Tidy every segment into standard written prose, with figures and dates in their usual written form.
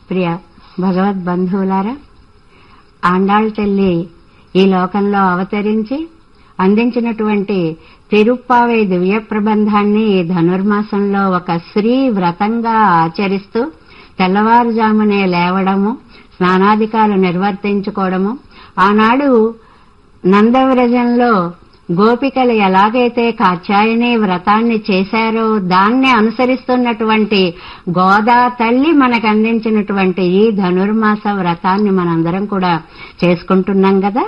ప్రియ భగవద్బంధువులారా, ఆండాళ్ తల్లి ఈ లోకంలో అవతరించి అందించినటువంటి తిరుప్పావై దివ్య ప్రబంధాన్ని ఈ ధనుర్మాసంలో ఒక శ్రీ వ్రతంగా ఆచరిస్తూ తెల్లవారుజామునే లేవడము, స్నానాధికాలు నిర్వర్తించుకోవడము, ఆనాడు నందవ్రజంలో గోపికలు ఎలాగైతే కాత్యాయని వ్రతాన్ని చేశారో దాన్ని అనుసరిస్తున్నటువంటి గోదా తల్లి మనకు అందించినటువంటి ఈ ధనుర్మాస వ్రతాన్ని మనందరం కూడా చేసుకుంటున్నాం కదా.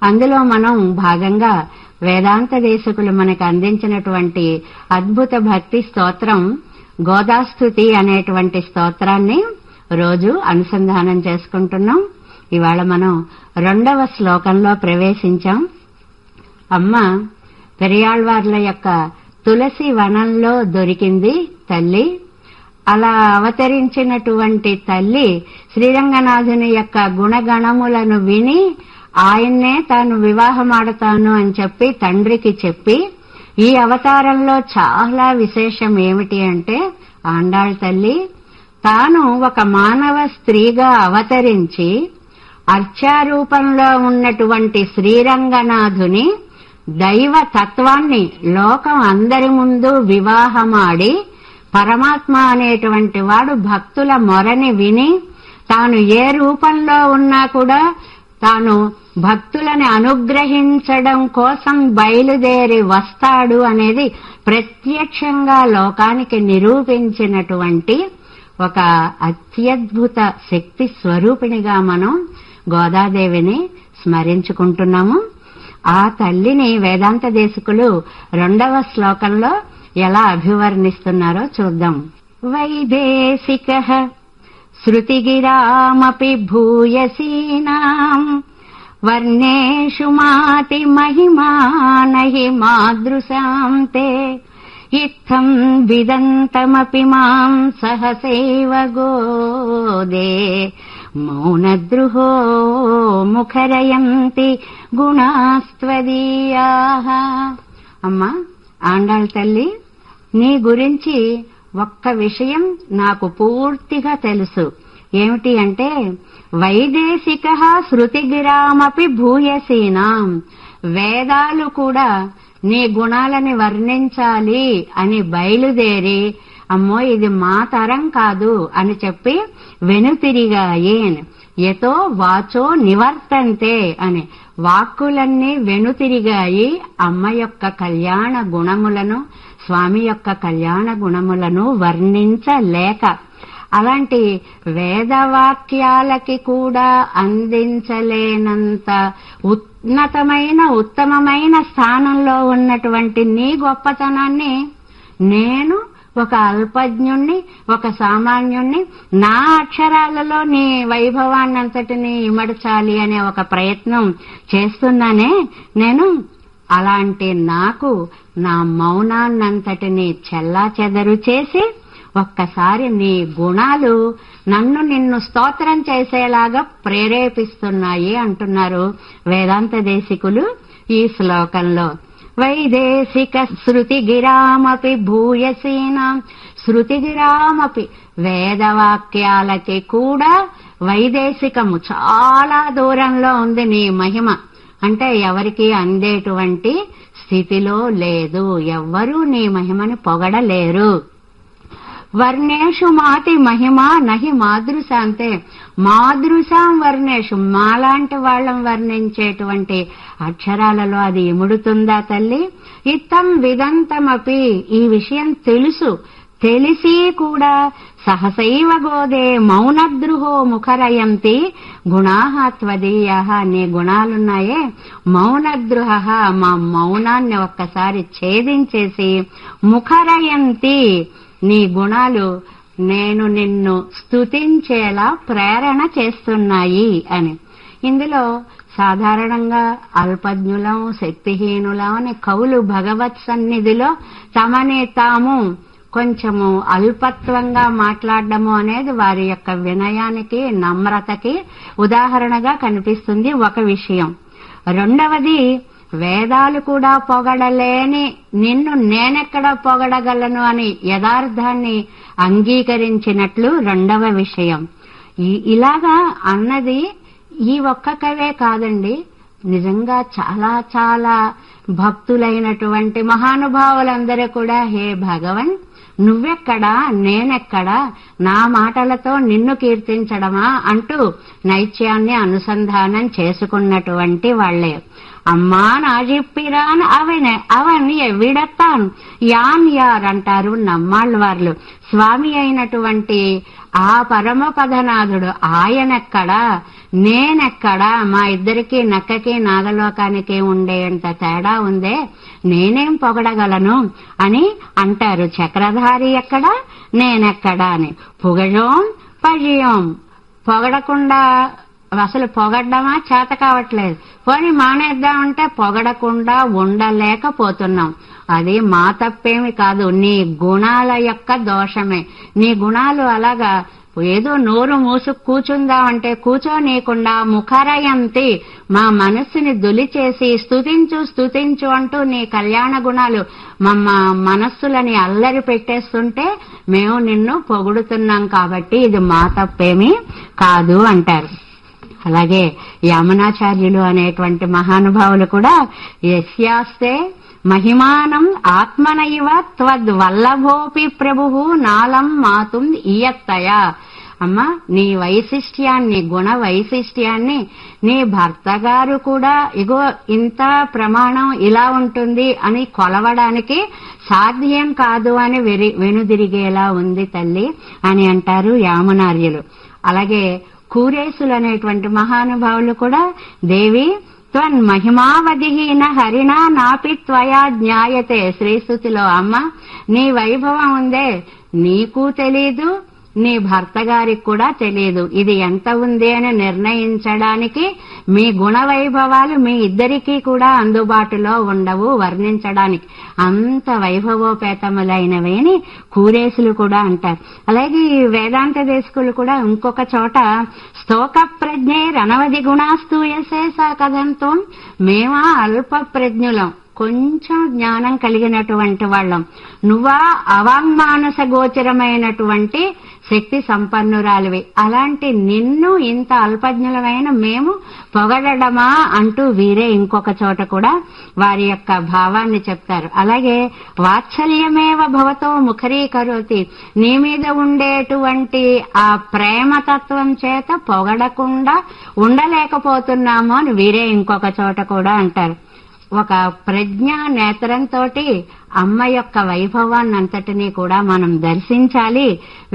అందులో మనం భాగంగా వేదాంత దేశకులు మనకు అందించినటువంటి అద్భుత భక్తి స్తోత్రం గోదాస్తుతి అనేటువంటి స్తోత్రాన్ని రోజు అనుసంధానం చేసుకుంటున్నాం. ఇవాళ మనం 2వ శ్లోకంలో ప్రవేశించాం. అమ్మ పెరియాళ్వార్ల యొక్క తులసి వనంలో దొరికింది తల్లి. అలా అవతరించినటువంటి తల్లి శ్రీరంగనాథుని యొక్క గుణగణములను విని ఆయన్నే తాను వివాహమాడతాను అని చెప్పి తండ్రికి చెప్పి, ఈ అవతారంలో చాలా విశేషం ఏమిటి అంటే ఆండాళ్ తల్లి తాను ఒక మానవ స్త్రీగా అవతరించి అర్చారూపంలో ఉన్నటువంటి శ్రీరంగనాథుని దైవ తత్వాన్ని లోకం అందరి ముందు వివాహమాడి, పరమాత్మ అనేటువంటి వాడు భక్తుల మొరని విని తాను ఏ రూపంలో ఉన్నా కూడా తాను భక్తులని అనుగ్రహించడం కోసం బయలుదేరి వస్తాడు అనేది ప్రత్యక్షంగా లోకానికి నిరూపించినటువంటి ఒక అత్యద్భుత శక్తి స్వరూపిణిగా మనం గోదాదేవిని స్మరించుకుంటున్నాము. ఆ తల్లిని వేదాంత దేశకులు 2వ శ్లోకంలో ఎలా అభివర్ణిస్తున్నారో చూద్దాం. వైదేశికః శృతిగిరామపి భూయసీనాం వర్ణేషు మాతి మహిమా నహి మాదృశాం తే ఇత్థం విదంతమపి మాం సహసైవ గోదే మౌనద్రుహో ముఖరయంతి గుణాస్త్వదీయాః. అమ్మా ఆండాళ్ తల్లి, నీ గురించి ఒక్క విషయం నాకు పూర్తిగా తెలుసు. ఏమిటి అంటే వైదేశికః శృతిగిరామపి భూయసీనాం, వేదాలు కూడా నీ గుణాలని వర్ణించాలి అని బయలుదేరి అమ్మో ఇది మా తరం కాదు అని చెప్పి వెనుతిరిగాయేన్ యతో వాచో నివర్తంతే అని వాక్కులన్నీ వెనుతిరిగాయి అమ్మ యొక్క కళ్యాణ గుణములను, స్వామి యొక్క కళ్యాణ గుణములను వర్ణించలేక. అలాంటి వేదవాక్యాలకి కూడా అందించలేనంత ఉన్నతమైన ఉత్తమమైన స్థానంలో ఉన్నటువంటి నీ గొప్పతనాన్ని నేను ఒక అల్పజ్ఞుణ్ణి, ఒక సామాన్యుణ్ణి, నా అక్షరాలలో నీ వైభవాన్నంతటిని ఇమడచాలి అనే ఒక ప్రయత్నం చేస్తున్నానే నేను. అలాంటి నాకు నా మౌనాన్నంతటిని చెల్లాచెదరు చేసి ఒక్కసారి నీ గుణాలు నన్ను నిన్ను స్తోత్రం చేసేలాగా ప్రేరేపిస్తున్నాయి అంటున్నారు వేదాంత దేశికులు ఈ శ్లోకంలో. వైదేశిక శృతిగిరామపి భూయసీనాం, శృతిగిరామపి వేదవాక్యాలకి కూడా వైదేశికము చాలా దూరంలో ఉంది నీ మహిమ. అంటే ఎవరికి అందేటువంటి స్థితిలో లేదు, ఎవ్వరూ నీ మహిమని పొగడలేరు. వర్ణేషు మాతి మహిమా నహి మాదృశాంతే, మాదృశాం వర్ణేషు మాలాంటి వాళ్ళం వర్ణించేటువంటి అక్షరాలలో అది ఇముడుతుందా తల్లి? ఇత్తం విదంతమపి, ఈ విషయం తెలుసు, తెలిసి కూడా సహసైవ గోదే మౌనద్రుహో ముఖరయంతి గుణాః త్వదీయాః, నీ గుణాలున్నాయే మౌనద్రుహ, మా మౌనాన్ని ఒక్కసారి ఛేదించేసి ముఖరయంతి, నీ గుణాలు నేను నిన్ను స్తుతించేలా ప్రేరణ చేస్తున్నాయి అని. ఇందులో సాధారణంగా అల్పజ్ఞులం, శక్తిహీనులం అని కవులు భగవత్ సన్నిధిలో తమని తాము కొంచెము అల్పత్వంగా మాట్లాడడము అనేది వారి యొక్క వినయానికి, నమ్రతకి ఉదాహరణగా కనిపిస్తుంది ఒక విషయం. రెండవది, వేదాలు కూడా పొగడలేని నిన్ను నేనెక్కడ పొగడగలను అని యథార్థాన్ని అంగీకరించినట్లు రెండవ విషయం. ఇలాగా అన్నది ఈ ఒక్క కవే కాదండి. నిజంగా చాలా చాలా భక్తులైనటువంటి మహానుభావులందరూ కూడా హే భగవన్, నువ్వెక్కడా నేనెక్కడా, నా మాటలతో నిన్ను కీర్తించడమా అంటూ నైత్యాన్ని అనుసంధానం చేసుకున్నటువంటి వాళ్లే. అమ్మా నాజిప్పిరాన్ అవన్ ఎవిడత్తాన్ యాన్ యార్ అంటారు నమ్మాళ్ళు వార్లు. స్వామి అయినటువంటి ఆ పరమపదనాథుడు ఆయనెక్కడా నేనెక్కడా, మా ఇద్దరికి నక్కకి నాగలోకానికి ఉండేంత తేడా ఉందే, నేనేం పొగడగలను అని అంటారు. చక్రధారి ఎక్కడా నేనెక్కడా అని. పుగజోం పజియోం, పొగడకుండా అసలు పొగడ్డమా చేత కావట్లేదు, పోనీ మానేద్దామంటే పొగడకుండా ఉండలేకపోతున్నాం. అది మా తప్పేమి కాదు, నీ గుణాల యొక్క దోషమే. నీ గుణాలు అలాగా ఏదో నోరు మూసు కూచుందామంటే కూచోనీయకుండా ముఖరయంతి, మా మనస్సుని దొలిచేసి స్తుతించు అంటూ నీ కళ్యాణ గుణాలు మా మనస్సులని అల్లరి పెట్టేస్తుంటే మేము నిన్ను పొగుడుతున్నాం కాబట్టి ఇది మా తప్పేమీ కాదు అంటారు. అలాగే యామనాచార్యులు అనేటువంటి మహానుభావులు కూడా యస్యాస్తే మహిమానం ఆత్మనైవ త్వద్వల్లభోపి ప్రభువు నాలం మాతుం ఇయత్తయా. అమ్మ, నీ వైశిష్ట్యాన్ని, గుణ వైశిష్ట్యాన్ని నీ భర్త గారు కూడా ఇగో ఇంత ప్రమాణం ఇలా ఉంటుంది అని కొలవడానికి సాధ్యం కాదు అని వెనుదిరిగేలా ఉంది తల్లి అని అంటారు యామునార్యులు. అలాగే కూరేసులు అనేటువంటి మహానుభావులు కూడా దేవి త్వన్ మహిమావధిహీన హరిణా నాపి త్వయా జ్ఞాయతే. శ్రీస్తుతిలో అమ్మ, నీ వైభవం ఉందే నీకు తెలీదు, నీ భర్త గారికి కూడా తెలియదు. ఇది ఎంత ఉంది అని నిర్ణయించడానికి మీ గుణ వైభవాలు మీ ఇద్దరికీ కూడా అందుబాటులో ఉండవు వర్ణించడానికి, అంత వైభవోపేతములైనవి అని కూరేసులు కూడా అంటారు. అలాగే ఈ వేదాంత దేశకులు కూడా ఇంకొక చోట స్తోక ప్రజ్ఞే రనవధి గుణాస్తూయసే సా కథంతో, మేమా అల్ప ప్రజ్ఞులం, కొంచెం జ్ఞానం కలిగినటువంటి వాళ్ళం, నువ్వా అవాంగ్మానస గోచరమైనటువంటి శక్తి సంపన్నురాలివి, అలాంటి నిన్ను ఇంత అల్పజ్ఞులమైన మేము పొగడమా అంటూ వీరే ఇంకొక చోట కూడా వారి యొక్క భావాన్ని చెప్తారు. అలాగే వాత్సల్యమేవ భవతో ముఖరీకరోతి, నీ మీద ఉండేటువంటి ఆ ప్రేమతత్వం చేత పొగడకుండా ఉండలేకపోతున్నాము అని వీరే ఇంకొక చోట కూడా అంటారు. ఒక ప్రజ్ఞా నేత్రంతో అమ్మ యొక్క వైభవాన్నంతటినీ కూడా మనం దర్శించాలి.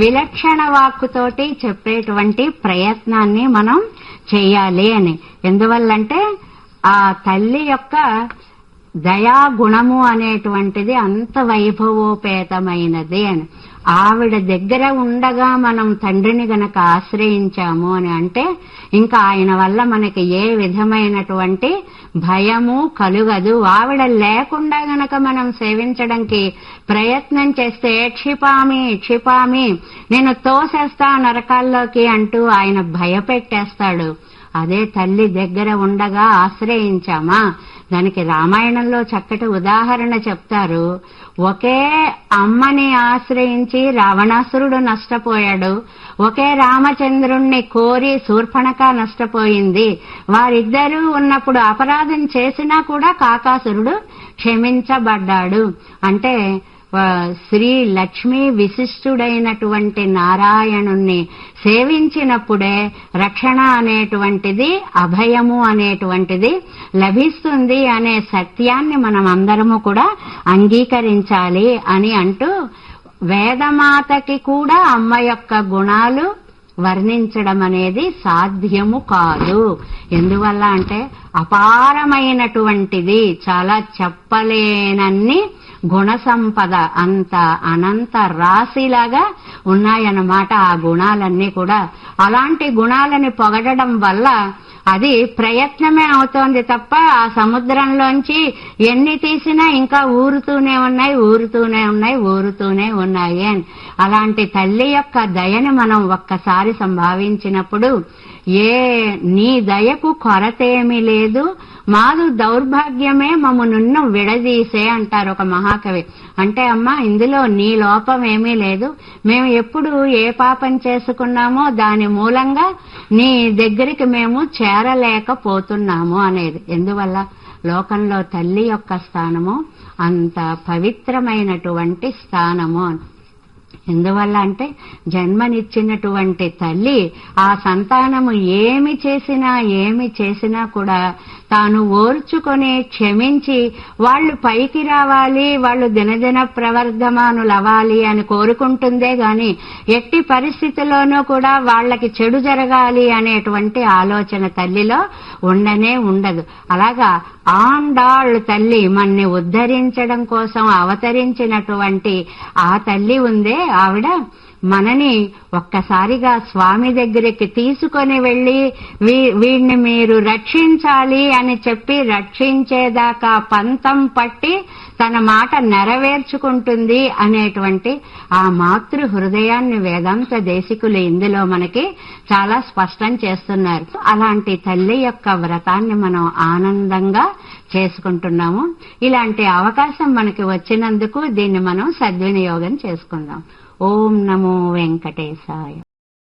విలక్షణ వాక్కుతోటి చెప్పేటువంటి ప్రయత్నాన్ని మనం చెయ్యాలి అని. ఎందువల్లంటే ఆ తల్లి యొక్క దయాగుణము అనేటువంటిది అంత వైభవోపేతమైనది అని. ఆవిడ దగ్గర ఉండగా మనం తండ్రిని గనక ఆశ్రయించాము అని అంటే ఇంకా ఆయన వల్ల మనకి ఏ విధమైనటువంటి భయము కలుగదు. ఆవిడ లేకుండా గనక మనం సేవించడానికి ప్రయత్నం చేస్తే క్షిపామి నేను తోసేస్తా నరకాల్లోకి అంటూ ఆయన భయపెట్టేస్తాడు. అదే తల్లి దగ్గర ఉండగా ఆశ్రయించామా, దానికి రామాయణంలో చక్కటి ఉదాహరణ చెప్తారు. ఒకే అమ్మని ఆశ్రయించి రావణాసురుడు నష్టపోయాడు, ఒకే రామచంద్రుణ్ణి కోరి శూర్పణఖ నష్టపోయింది. వారిద్దరూ ఉన్నప్పుడు అపరాధం చేసినా కూడా కాకాసురుడు క్షమించబడ్డాడు. అంటే శ్రీ లక్ష్మీ విశిష్టుడైనటువంటి నారాయణుణ్ణి సేవించినప్పుడే రక్షణ అనేటువంటిది, అభయము అనేటువంటిది లభిస్తుంది అనే సత్యాన్ని మనం అందరము కూడా అంగీకరించాలి అని అంటూ వేదమాతకి కూడా అమ్మ యొక్క గుణాలు వర్ణించడం అనేది సాధ్యము కాదు. ఎందువల్ల అంటే అపారమైనటువంటిది, చాలా చెప్పలేనన్ని గుణ సంపద, అంత అనంత రాశిలాగా ఉన్నాయన్నమాట ఆ గుణాలన్నీ కూడా. అలాంటి గుణాలని పొగడడం వల్ల అది ప్రయత్నమే అవుతోంది తప్ప ఆ సముద్రంలోంచి ఎన్ని తీసినా ఇంకా ఊరుతూనే ఉన్నాయి అని. అలాంటి తల్లి యొక్క దయని మనం ఒక్కసారి సంభావించినప్పుడు నీ దయకు కొరతేమీ లేదు, మాదు దౌర్భాగ్యమే మమ్మును విడదీసే అంటారు ఒక మహాకవి. అంటే అమ్మా, ఇందులో నీ లోపం ఏమీ లేదు, మేము ఎప్పుడు ఏ పాపం చేసుకున్నామో దాని మూలంగా నీ దగ్గరికి మేము చేరలేకపోతున్నాము అనేది. ఎందువల్ల? లోకంలో తల్లి యొక్క స్థానము అంత పవిత్రమైనటువంటి స్థానము. ఎందువల్ల అంటే జన్మనిచ్చినటువంటి తల్లి ఆ సంతానము ఏమి చేసినా కూడా తాను ఓర్చుకొని క్షమించి వాళ్ళు పైకి రావాలి, వాళ్ళు దినదిన ప్రవర్ధమానులవ్వాలి అని కోరుకుంటుందే గాని ఎట్టి పరిస్థితుల్లోనూ కూడా వాళ్ళకి చెడు జరగాలి అనేటువంటి ఆలోచన తల్లిలో ఉండనే ఉండదు. అలాగా ఆండాళ్ళు తల్లి మన్ని ఉద్ధరించడం కోసం అవతరించినటువంటి ఆ తల్లి ఉందే, ఆవిడ మనని ఒక్కసారిగా స్వామి దగ్గరికి తీసుకొని వెళ్లి వీడిని మీరు రక్షించాలి అని చెప్పి రక్షించేదాకా పంతం పట్టి తన మాట నెరవేర్చుకుంటుంది అనేటువంటి ఆ మాతృ హృదయాన్ని వేదాంత దేశికులు ఇందులో మనకి చాలా స్పష్టం చేస్తున్నారు. అలాంటి తల్లి యొక్క వ్రతాన్ని మనం ఆనందంగా చేసుకుంటున్నాము. ఇలాంటి అవకాశం మనకి వచ్చినందుకు దీన్ని మనం సద్వినియోగం చేసుకుందాం. ఓం నమో వెంకటేశాయ.